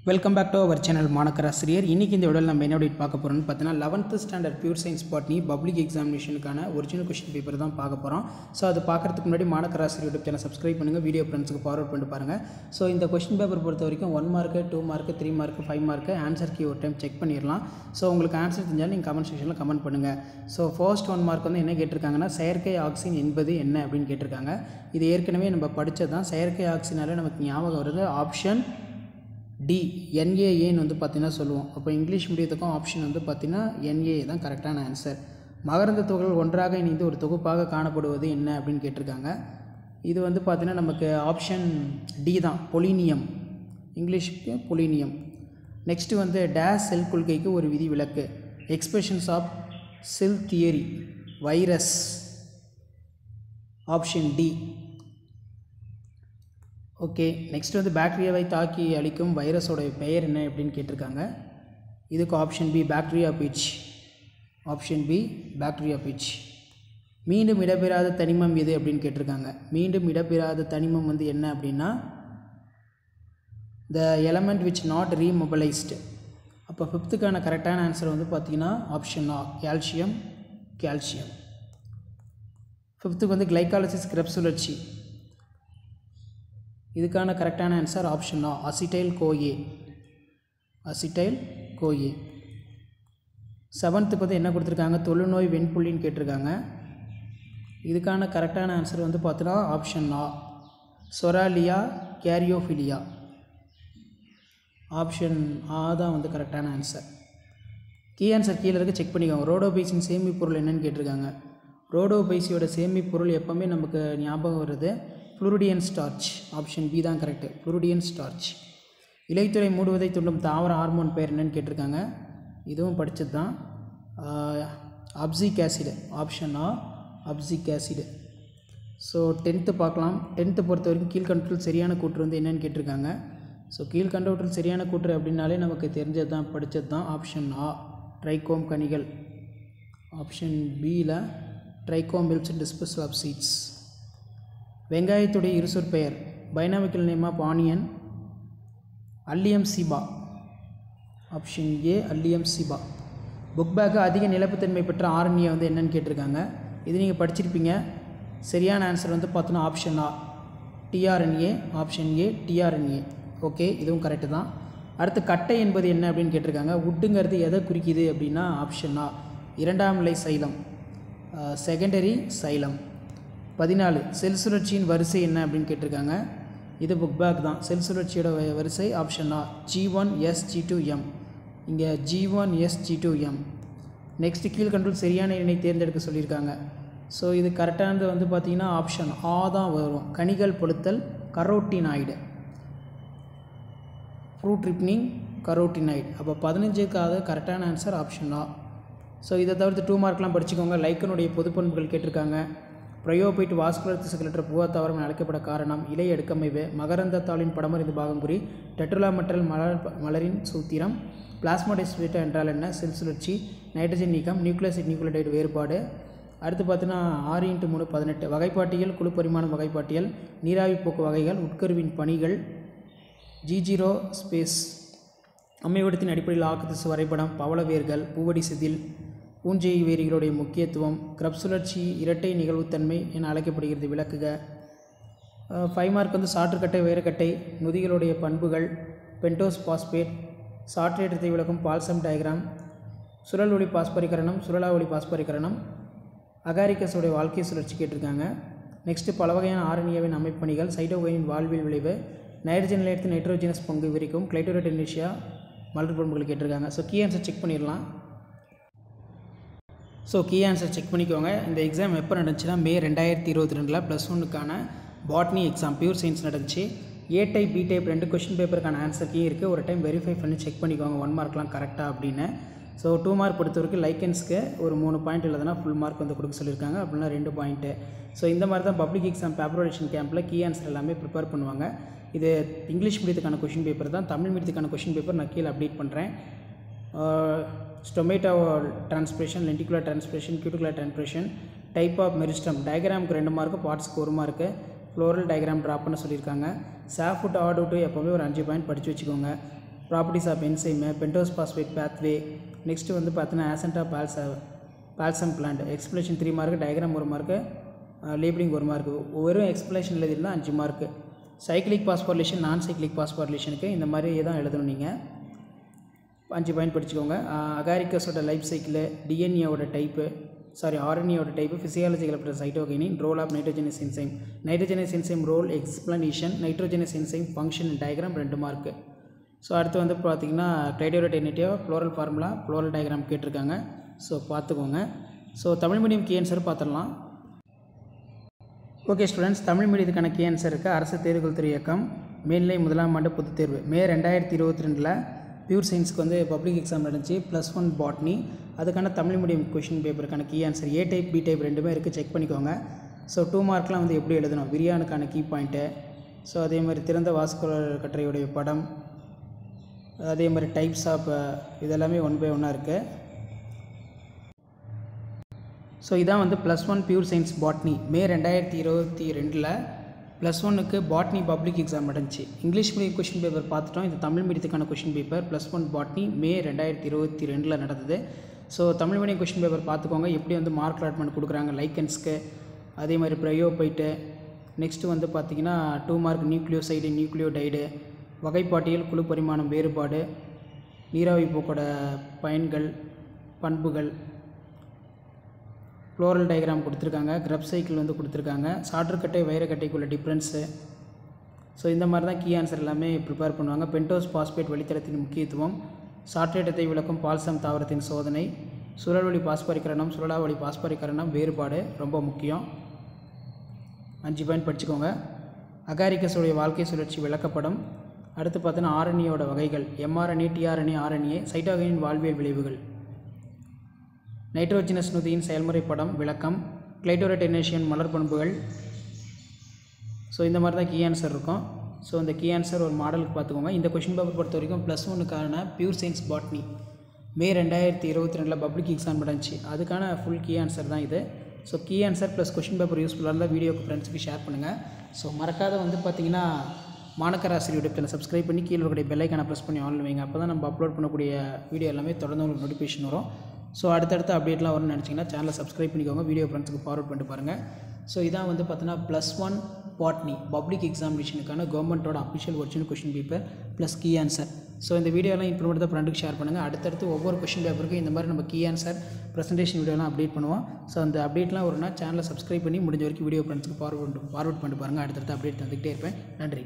Welcome back to our channel Manakkarasiriyar. இன்றைக்கி இந்த வீடியோவில் நம்ம என்ன அப்டேட் பார்க்க போகிறோம்னு பார்த்தீங்கன்னா 11th standard pure science botany public எக்ஸாமினேஷனுக்கான ஒரிஜினல் கொஸ்டின் பேப்பர் தான் பார்க்க போகிறோம். ஸோ அது பார்க்குறதுக்கு முன்னாடி மாணக்கராசிரியர் யூடியூப் சேனல் சப்ஸ்கிரைப் பண்ணுங்கள், வீடியோ ஃப்ரெண்ட்ஸுக்கு ஃபார்வர்ட் பண்ணிட்டு பாருங்கள். ஸோ இந்த கொஸ்டின் பேப்பர் பொறுத்த வரைக்கும் 1 mark 2 mark 3 mark 5 mark answer key ஒரு டைம் செக் பண்ணிடலாம். ஸோ உங்களுக்கு ஆன்சர் தெரிஞ்சாலும் நீங்கள் கமெண்ட் செக்ஷனில் கமெண்ட் பண்ணுங்கள். ஸோ ஃபர்ஸ்ட் 1 மார்க் வந்து என்ன கேட்டிருக்காங்கன்னா செயற்கை ஆக்சின் என்பது என்ன அப்படின்னு கேட்டிருக்காங்க. இது ஏற்கனவே நம்ம படித்தது தான். செயற்கை ஆக்சினாலே நமக்கு ஞாபகம் வருது ஆப்ஷன் டி என்ஏஏன்னு வந்து பார்த்திங்கன்னா சொல்லுவோம். அப்போ இங்கிலீஷ் மீடியத்துக்கும் ஆப்ஷன் வந்து பார்த்திங்கன்னா என்ஏஏ தான் கரெக்டான ஆன்சர். மகரந்த துகள்கள் ஒன்றாக இணைந்து ஒரு தொகுப்பாக காணப்படுவது என்ன அப்படின்னு கேட்டிருக்காங்க. இது வந்து பார்த்திங்கன்னா நமக்கு ஆப்ஷன் டி தான், பொலினியம். இங்கிலீஷுக்கு பொலினியம். நெக்ஸ்ட்டு வந்து டேஸ் செல் கொள்கைக்கு ஒரு விதி விலக்கு. Expressions of cell theory virus. Option D. Okay, next வந்து பாக்டீரியாவை தாக்கி அளிக்கும் வைரஸோட பெயர் என்ன அப்படின்னு கேட்டிருக்காங்க. இதுக்கு ஆப்ஷன் பி பாக்டீரியா பிச். ஆப்ஷன் பி பாக்டீரியா பிச். மீண்டும் இடம்பெறாத தனிமம் எது அப்படின்னு கேட்டிருக்காங்க. மீண்டும் இடம்பெறாத தனிமம் வந்து என்ன அப்படின்னா த எலமெண்ட் விச் நாட் ரீமொபலைஸ்டு. அப்போ 5th கரெக்டான ஆன்சர் வந்து பார்த்திங்கன்னா ஆப்ஷன் ஆ கால்சியம். கால்சியம். 5th வந்து கிளைகாலிசிஸ் கிரெப் சுழற்சி. இதுக்கான கரெக்டான ஆன்சர் ஆப்ஷன் ஆ அசிட்டைல் கோஏ. அசிட்டைல் கோஏ. 7th வந்து என்ன கொடுத்துருக்காங்க, தொழுநோய் வெண்புள்ளின்னு கேட்டிருக்காங்க. இதுக்கான கரெக்டான ஆன்சர் வந்து பார்த்தோன்னா ஆப்ஷன் ஆ சொராலியா கேரியோஃபிலியா. ஆப்ஷன் ஆ தான் வந்து கரெக்டான ஆன்சர். கீ ஆன்சர் கீழே இருக்க செக் பண்ணிக்கோங்க. ரோடோபைசின் சேமிப்பொருள் என்னன்னு கேட்டிருக்காங்க. ரோடோபைசியோட சேமிப்பொருள் எப்போவுமே நமக்கு ஞாபகம் வருது ஃப்ளூரிடியன் ஸ்டார்ச். ஆப்ஷன் பி தான் கரெக்டு, ஃப்ளூரிடியன் ஸ்டார்ச். இலைத்துறை மூடுவதை தூண்டும் தாவர ஹார்மோன் பேர் என்னன்னு கேட்டிருக்காங்க. இதுவும் படித்தது தான், அப்சிக் ஆசிடு. ஆப்ஷன் ஆ அப்சிக் ஆசிடு. ஸோ 10th பார்க்கலாம். 10th பொறுத்த வரைக்கும் கீழ்கண்டத்தில் சரியான கூற்று வந்து என்னென்னு கேட்டிருக்காங்க. ஸோ கீழ்கண்டவற்றில் சரியான கூற்று அப்படின்னாலே நமக்கு தெரிஞ்சது தான், படித்தது தான். ஆப்ஷன் ஆ ட்ரைகோம் கனிகள். ஆப்ஷன் பியில் trichome helps in disposal of seeds. வெங்காயத்துடைய இருசொற் பெயர் binomial name of onion allium cepa. Option A allium cepa. Book back அதிக நிலப்புத்தன்மை பெற்ற ஆர்என்ஏ வந்து என்னென்னு கேட்டிருக்காங்க. இது நீங்கள் படிச்சிருப்பீங்க. சரியான ஆன்சர் வந்து பார்த்தோன்னா ஆப்ஷன் ஆ tRNA. Option A tRNA. Okay, இதுவும் கரெக்டு தான். அடுத்து கட்டை என்பது என்ன அப்படின்னு கேட்டிருக்காங்க. உட்டுங்கிறது எதை குறிக்குது அப்படின்னா ஆப்ஷன் ஆ 2ஆம் நிலை சைலம், செகண்டரி சைலம். 14 செல் சுழற்சியின் வரிசை என்ன அப்படின்னு கேட்டிருக்காங்க. இது புக் பேக் தான். செல் சுழற்சியோட வரிசை ஆப்ஷன் ஆ G1S G2M. இங்கே G1S G2M. நெக்ஸ்ட்டு கீழ்கண்டல் சரியான எண்ணை தேர்ந்தெடுக்க சொல்லியிருக்காங்க. ஸோ இது கரெக்டானது வந்து பார்த்திங்கன்னா ஆப்ஷன் ஆ தான் வரும். கனிகள் பொழுத்தல் கரோட்டினாய்டு, ஃப்ரூட் ரிப்னிங் கரோட்டினாய்டு. அப்போ 15க்காவது கரெக்டான ஆன்சர் ஆப்ஷன் ஆ. ஸோ இதை தவிர்த்து 2 மார்க்லாம் படிச்சுக்கோங்க. லைக்கனுடைய பொதுப்பண்புகள் கேட்டிருக்காங்க. ப்ரையோபைட் வாஸ்குலர் திசுக்களற்ற பூவா தாவரம் என அழைக்கப்பட காரணம் இலை அடுக்கமைவு. மகரந்த தாளின் படமறிந்து பாகம் குறி. டெட்ருலாமெட்ரல் மலரின் சூத்திரம். பிளாஸ்மோடெஸ்டேட்டா என்றால் என்ன? செல் சுழற்சி. நைட்ரஜன் நீக்கம். நியூக்ளியோசைட் நியூக்ளியோடைடு வேறுபாடு. அடுத்து பார்த்தீங்கன்னா 6x3 18 வகைப்பாட்டியல். குழு பரிமாணம் வகைப்பாட்டியல். நீராவி போக்கு வகைகள். உட்கருவின் பணிகள். G0 space. அம்மைவடத்தின் அடிப்படையில் ஆக்குத்திசு வரைபடம். பவள வேர்கள். பூவடி செதில். பூஞ்சை வேரிகளுடைய முக்கியத்துவம். கிரப் சுழற்சி இரட்டை நிகழ்வுத்தன்மை என அழைக்கப்படுகிறது, விளக்குக. 5 மார்க் வந்து சாற்றுக்கட்டை வைரக்கட்டை. நொதிகளுடைய பண்புகள். Pentose phosphate. சாற்றேற்றத்தை விளக்கும் பால்சம் டயக்ராம். சுழல் ஒளி பாஸ்பரிகரணம். சுழலா ஒளி பாஸ்பரிகரணம். அகாரிகஸோடைய வாழ்க்கை சுழற்சி கேட்டிருக்காங்க. நெக்ஸ்ட்டு பல வகையான ஆர்என்ஏவின் அமைப்பணிகள். சைட்டோகைனின் வாழ்வியல் விளைவு. நைட்ரஜன் நிலையத்தில் நைட்ரோஜினஸ் பங்கு விவரிக்கும். கிளைட்டோரேட்டேனிஷியா மலர் பண்புகள் கேட்டிருக்காங்க. ஸோ கீ ஆன்சர் செக் பண்ணிடலாம். ஸோ கீ ஆன்சர் செக் பண்ணிக்கோங்க. இந்த எக்ஸாம் எப்போ நடந்துச்சுன்னா மே 2022 +1க்கான பாட்னி எக்ஸாம் பியூர் சயின்ஸ் நடந்துச்சு. A type B type 2 question பேப்பருக்கான ஆன்சர் கீ இருக்குது. ஒரு டைம் வெரிஃபை பண்ணி செக் பண்ணிக்கோங்க 1 மார்க்லாம் கரெக்டாக அப்படின்னு. ஸோ 2 மார்க் பொறுத்த வரைக்கும் லைக்கன்ஸ்க்கு ஒரு 3 பாயிண்ட் இல்லைனா ஃபுல் மார்க் வந்து கொடுக்க சொல்லியிருக்காங்க. அப்படின்னா 2 பாயிண்ட்டு. ஸோ இந்த மாதிரி தான் பப்ளிக் எக்ஸாம் பேப்பரேஷன் கேம்பில் கீ ஆன்சர் எல்லாமே ப்ரிப்பேர் பண்ணுவாங்க. இது இங்கிலீஷ் மீடியத்துக்கான கொஷின் பேப்பர் தான். தமிழ் மீடியத்துக்கான கொஷின் பேப்பர் நான் கீழே அப்டேட் பண்ணுறேன். Stomatal transpiration, lenticular transpiration, cuticular transpiration, type of meristem, டயக்ராமுக்கு 2 மார்க்கு, பார்ட்ஸ்க்கு 1 மார்க்கு, ஃப்ளோரல் டயக்ராம் ட்ராப் பண்ண சொல்லியிருக்காங்க. சாஃப்ட் ஆர்டர் எப்போவுமே ஒரு 5 பாயிண்ட் படித்து வச்சுக்கோங்க. Properties of enzyme, pentose phosphate pathway, next வந்து பார்த்தீங்கன்னா ascent of balsam plant, explanation 3 mark, diagram 1 mark, labelling 1 mark. வெறும் எக்ஸ்பிளேஷன் எழுதிருந்தால் 5 mark. Cyclic phosphorylation, non cyclic பாஸ்போரிலேஷனுக்கு இந்த மாதிரி தான் எழுதணும். நீங்கள் 5 பாயிண்ட் படிச்சுக்கோங்க. அகாரிக்கஸோட லைஃப் சைக்கிள், டிஎன்ஏவோட டைப்பு, ஆர்என்ஏவோட type, physiological cytokinin, role of nitrogenase enzyme, nitrogenase enzyme role explanation, nitrogenase enzyme function diagram 2 mark. So அடுத்து வந்து பார்த்திங்கன்னா டைடோரேட்டேனிட்டியோ ஃப்ளோரல் ஃபார்முலா, ஃப்ளோரல் டயக்ராம் கேட்டிருக்காங்க. ஸோ பார்த்துக்கோங்க. So Tamil medium key answer பார்த்துடலாம். ஓகே ஸ்டூடெண்ட்ஸ், தமிழ் மீடியத்துக்கான கீ ஆன்சர் இருக்குது. அரசு தேர்வுகள் துறை இயக்கம், மேல்நிலை 1ஆம் ஆண்டு பொதுத் தேர்வு, மே 2022 பியூர் சயின்ஸுக்கு வந்து பப்ளிக் எக்ஸாம் நடந்துச்சு. +1 பாட்னி, அதுக்கான தமிழ் மீடியம் கொஷின் பேப்பருக்கான key answer A type B type ரெண்டுமே இருக்குது, செக் பண்ணிக்கோங்க. ஸோ 2 மார்க்லாம் வந்து எப்படி எழுதணும், விரியானுக்கான கீ பாயிண்ட்டு, ஸோ அதே மாதிரி திறந்த வாஸ்குலர் கட்டுரையுடைய படம், அதே மாதிரி டைப்ஸ் ஆஃப் இதெல்லாமே 1 by 1 இருக்குது. ஸோ இதான் வந்து +1 பியூர் சயின்ஸ் பாட்னி, மே 2022 +1க்கு பாட்னி பப்ளிக் எக்ஸாம் நடந்துச்சு. இங்கிலீஷ் மீடியம் கொஷின் பேப்பர் பார்த்துட்டோம். இது Tamil மீடியத்துக்கான question paper +1 botany May 2022 நடந்தது. So Tamil medium question paper பார்த்துக்கோங்க. எப்படி வந்து மார்க் அலாட்மெண்ட் கொடுக்குறாங்க லைக்கன்ஸ்க்கு, அதே மாதிரி ப்ரையோபைட்டு, நெக்ஸ்ட்டு வந்து பார்த்திங்கன்னா 2 மார்க் நியூக்ளியோசைடு, நியூக்ளியோடைடு, வகைப்பாட்டியல், குழு பரிமாணம், வேறுபாடு, நீராவி போக்கோட பயன்கள், பண்புகள், ஃப்ளோரல் டயக்ராம் கொடுத்துருக்காங்க, கிரப் சைக்கிள் வந்து கொடுத்துருக்காங்க, சாற்றுக்கட்டை வைரக்கட்டைக்குள்ள டிஃப்ரென்ஸு. ஸோ இந்த மாதிரி தான் கீ ஆன்சர் எல்லாமே ப்ரிப்பேர் பண்ணுவாங்க. பென்டோஸ் பாஸ்பேட் வழித்தடத்தின் முக்கியத்துவம், சாற்றேட்டத்தை விளக்கும் பால்சம் தாவரத்தின் சோதனை, சுழல்வழி பாஸ்பரிகரணம், சுழலாவளி பாஸ்பரிகரணம், வேறுபாடு ரொம்ப முக்கியம். 5 பாயிண்ட் படிச்சுக்கோங்க. அகாரிக்கஸுடைய வாழ்க்கை சுழற்சி விளக்கப்படம். அடுத்து பார்த்தீங்கன்னா ஆர்என்ஏயோட வகைகள், எம்ஆர்என்ஏ, டிஆர்என்ஏ, ஆர்என்ஏ, சைட்டோகைனின் வாழ்வியல் விளைவுகள், நைட்ரோஜனஸ் நொதியின் செயல்முறை படம் விளக்கம், கிளைடோரேட்டேனேஷியன் மலர் பண்புகள். ஸோ இந்த மாதிரி தான் கீ ஆன்சர் இருக்கும். ஸோ இந்த கீ ஆன்சர் ஒரு மாடலுக்கு பார்த்துக்கோங்க. இந்த கொஷின் பேப்பர் பொறுத்த வரைக்கும் +1க்கான pure science botany May 2022 public exam நடந்துச்சு. அதுக்கான ஃபுல் கீ ஆன்சர் தான் இது. So key answer plus question paper யூஸ்ஃபுல்லாக இருந்தால் வீடியோக்கு ஃப்ரெண்ட்ஸுக்கு ஷேர் பண்ணுங்கள். ஸோ மறக்காத வந்து பார்த்திங்கன்னா மாணக்கர் ஆசிரியர் யூடியூப் சேனல் சப்ஸ்கிரைப் பண்ணி கீழே இருக்கக்கூடிய பெல் ஐக்கானை ப்ரெஸ் பண்ணி ஆன் வைங்க. அப்போ தான் நம்ம அப்லோட் பண்ணக்கூடிய வீடியோ எல்லாமே தொடர்ந்து உங்களுக்கு நோட்டிஃபிகேஷன் வரும். ஸோ அடுத்தடுத்த அப்டேட்லாம் வரும்னு நினச்சிங்கன்னா சேனலை சப்ஸ்கிரைப் பண்ணிக்கோங்க, வீடியோ ஃப்ரெண்ட்ஸுக்கு ஃபார்வர்ட் பண்ணிட்டு பாருங்கள். ஸோ இதான் வந்து பார்த்தீங்கன்னா +1 பாட்னி பப்ளிக் எக்ஸாமினேஷனுக்கான கவர்மெண்ட்டோட official original question paper plus key answer. So இந்த வீடியோலாம் இம்ப்ரூவ்மெண்ட் தான் ஃப்ரெண்டுக்கு ஷேர் பண்ணுங்கள். அடுத்தடுத்து ஒவ்வொரு கொஷின் பேப்பருக்கும் இந்த மாதிரி நம்ம கீ ஆன்சர் ப்ரெசன்டேஷன் வீடியோலாம் அப்டேட் பண்ணுவோம். ஸோ அந்த அப்டேட்லாம் வரும்னா சேனலை சப்ஸ்கிரைப் பண்ணி முடிஞ்ச வரைக்கும் வீடியோ ஃப்ரெண்ட்ஸுக்கு ஃபார்வர்ட் பண்ணிட்டு பாருங்கள். அடுத்தடுத்து அப்டேட் தந்துக்கிட்டே இருப்பேன். நன்றி.